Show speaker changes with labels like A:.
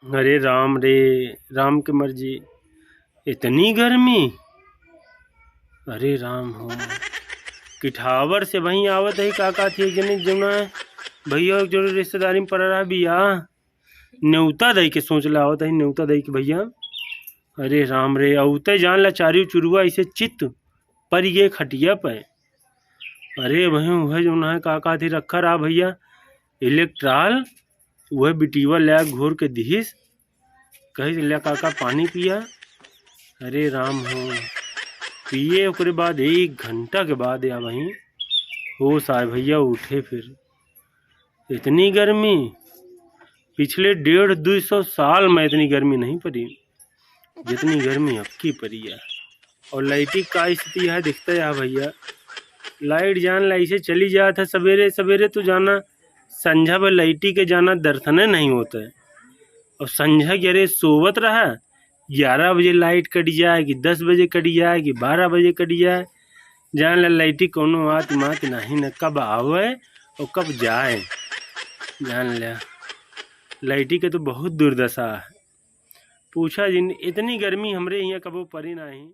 A: अरे राम रे, राम की मर्जी। इतनी गर्मी। अरे राम हो। किठावर से वहीं आवत है काका थी जने जमुना है भैया जो रिश्तेदारी में पड़ रहा बिया न्योता दई के सोच ला आवत है न्योता दई के भैया। अरे राम रे औते जान ला चारियो चुरुआ ऐसे चित्त पर ये खटिया पे। अरे वह जो है काका थी रखा रहा भैया इलेक्ट्राल वह बिटीवा लिया घोर के दिहिस कही लिया काका पानी पिया। अरे राम हो पिए ओकरे बाद 1 घंटा के बाद या वहीं होश आए भैया उठे। फिर इतनी गर्मी पिछले 150-200 साल में इतनी गर्मी नहीं पड़ी जितनी गर्मी अब की पड़ी है। और लाइट का स्थिति है दिखता है भैया लाइट जान ला ऐसे चली जाता है सवेरे सवेरे तो जाना संझा पर लाइटी के जाना दर्शन नहीं होता है। और संझा के अरे सोवत रहा 11 बजे लाइट कट जाए कि 10 बजे कट जाए कि 12 बजे कट जाए जान ला लाइटी कोनो आत मात नहीं न कब आवे और कब जाए जान लिया। लाइटी के तो बहुत दुर्दशा है पूछा जिन इतनी गर्मी हमरे यहाँ कबो पड़ी नहीं।